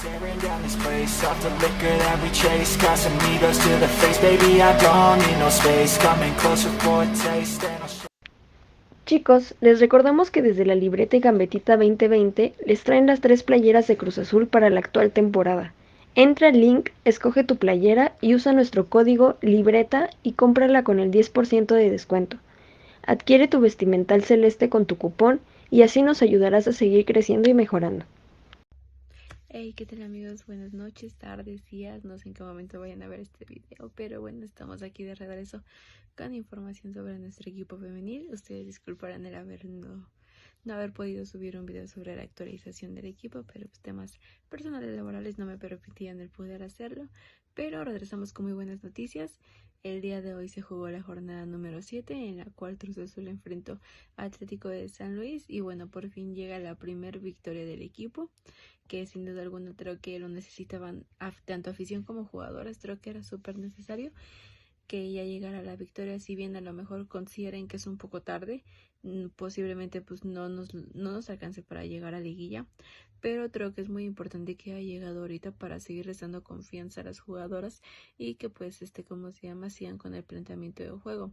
Staring down this place, off the liquor that we chase. Got some egos to the face, baby, I don't need no space. Coming closer for a taste and I'll show. Chicos, les recordamos que desde la Libreta y Gambetita 2020 les traen las 3 playeras de Cruz Azul para la actual temporada. Entra al link, escoge tu playera y usa nuestro código LIBRETA y cómprala con el 10% de descuento. Adquiere tu vestimental celeste con tu cupón y así nos ayudarás a seguir creciendo y mejorando. Hey, ¿qué tal amigos? Buenas noches, tardes, días, no sé en qué momento vayan a ver este video, pero bueno, estamos aquí de regreso con información sobre nuestro equipo femenil. Ustedes disculparán el no haber podido subir un video sobre la actualización del equipo, pero pues, temas personales laborales no me permitían el poder hacerlo, pero regresamos con muy buenas noticias. El día de hoy se jugó la jornada número 7, en la cual Cruz Azul enfrentó a Atlético de San Luis y bueno, por fin llega la primer victoria del equipo, que sin duda alguna creo que lo necesitaban tanto afición como jugadoras. Creo que era súper necesario que ya llegara la victoria, si bien a lo mejor consideren que es un poco tarde, posiblemente pues no nos alcance para llegar a liguilla, pero creo que es muy importante que haya llegado ahorita para seguirles dando confianza a las jugadoras y que pues sigan con el planteamiento de juego.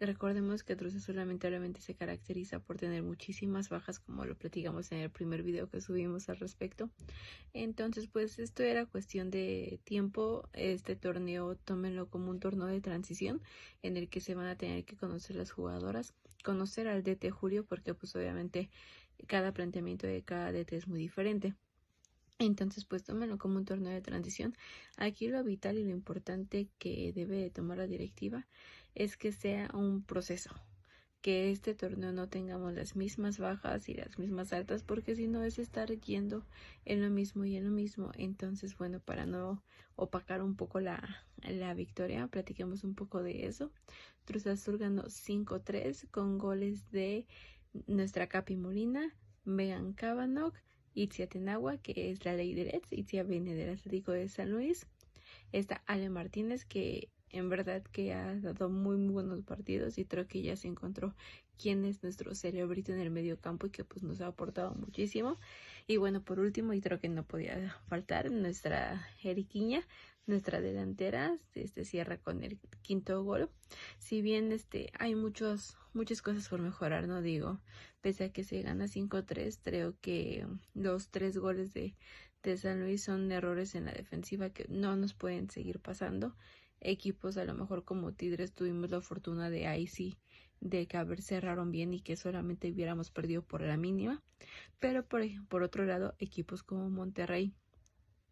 Recordemos que Cruz Azul lamentablemente se caracteriza por tener muchísimas bajas, como lo platicamos en el primer video que subimos al respecto. Entonces, pues esto era cuestión de tiempo. Este torneo, tómenlo como un torneo de transición en el que se van a tener que conocer las jugadoras, conocer al DT Julio, porque pues obviamente cada planteamiento de cada DT es muy diferente. Entonces, pues tómenlo como un torneo de transición. Aquí lo vital y lo importante que debe de tomar la directiva es que sea un proceso, que este torneo no tengamos las mismas bajas y las mismas altas, porque si no es estar yendo en lo mismo y en lo mismo. Entonces, bueno, para no opacar un poco la victoria, platiquemos un poco de eso. Cruz Azul ganó 5-3 con goles de nuestra Capi Molina, Megan Kavanagh, Itzia Tenagua, que es la Ley de Reds. Itzia viene del Atlético de San Luis. Está Ale Martínez, que en verdad que ha dado muy buenos partidos y creo que ya se encontró quién es nuestro cerebrito en el medio campo y que pues nos ha aportado muchísimo. Y bueno, por último, y creo que no podía faltar, nuestra Eriquiña, nuestra delantera, cierra con el quinto gol. Si bien hay muchas cosas por mejorar, no digo, pese a que se gana 5-3, creo que los 3 goles de San Luis son errores en la defensiva que no nos pueden seguir pasando. Equipos a lo mejor como Tigres tuvimos la fortuna de ahí sí, de que cerraron bien y que solamente hubiéramos perdido por la mínima, pero por otro lado equipos como Monterrey,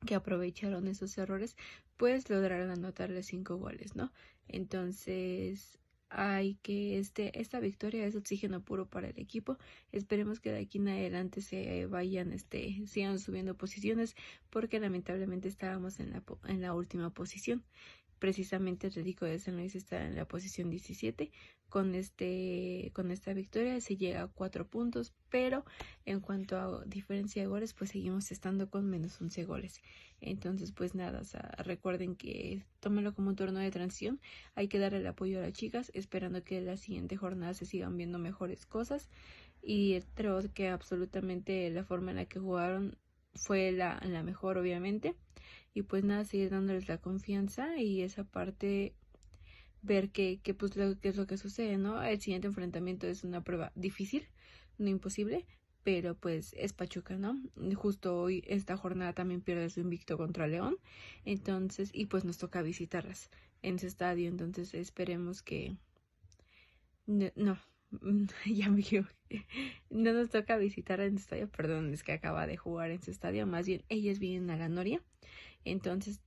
que aprovecharon esos errores, pues lograron anotarle 5 goles, ¿no? Entonces hay que esta victoria es oxígeno puro para el equipo. Esperemos que de aquí en adelante se vayan sigan subiendo posiciones, porque lamentablemente estábamos en la última posición. Precisamente el Atlético de San Luis está en la posición 17. Con esta victoria se llega a 4 puntos, pero en cuanto a diferencia de goles, pues seguimos estando con menos 11 goles. Entonces, pues nada, o sea, recuerden que tómenlo como un torneo de transición. Hay que darle el apoyo a las chicas, esperando que en la siguiente jornada se sigan viendo mejores cosas. Y creo que absolutamente la forma en la que jugaron fue la mejor, obviamente. Y pues nada, seguir dándoles la confianza y esa parte, ver qué es lo que sucede, ¿no? El siguiente enfrentamiento es una prueba difícil, no imposible, pero pues es Pachuca, ¿no? Justo hoy esta jornada también pierde su invicto contra León, entonces, y pues nos toca visitarlas en su estadio, entonces esperemos que no, ya me equivoqué. No nos toca visitar en su estadio, perdón, es que acaba de jugar en su estadio, más bien ellas vienen a la Noria. Entonces,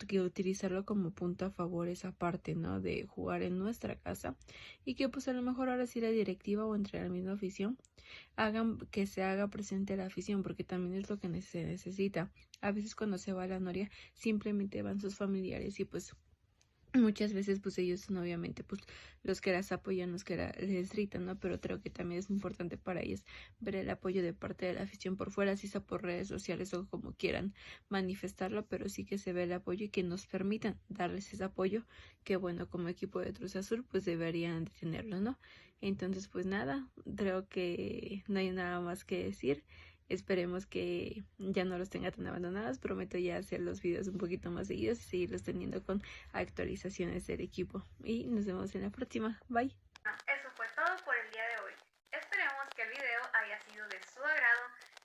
que utilizarlo como punto a favor esa parte, ¿no? De jugar en nuestra casa y que pues a lo mejor ahora sí la directiva o entre la misma afición hagan que se haga presente la afición, porque también es lo que se necesita. A veces cuando se va a la Noria simplemente van sus familiares y pues muchas veces pues ellos son obviamente pues los que las apoyan, los que les gritan, ¿no? Pero creo que también es importante para ellos ver el apoyo de parte de la afición por fuera, si sea por redes sociales o como quieran manifestarlo, pero sí que se ve el apoyo y que nos permitan darles ese apoyo, que bueno, como equipo de Cruz Azul pues deberían de tenerlo, ¿no? Entonces pues nada, creo que no hay nada más que decir Esperemos que ya no los tenga tan abandonados. Prometo ya hacer los videos un poquito más seguidos y seguirlos teniendo con actualizaciones del equipo. Y nos vemos en la próxima. Bye. Eso fue todo por el día de hoy. Esperemos que el video haya sido de su agrado.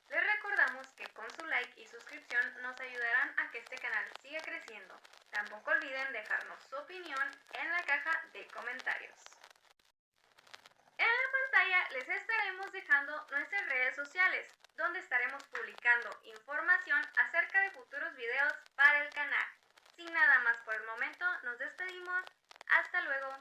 Les recordamos que con su like y suscripción nos ayudarán a que este canal siga creciendo. Tampoco olviden dejarnos su opinión en la caja de comentarios. En la pantalla les estaremos dejando nuestras redes sociales, donde estaremos publicando información acerca de futuros videos para el canal. Sin nada más por el momento, nos despedimos. Hasta luego.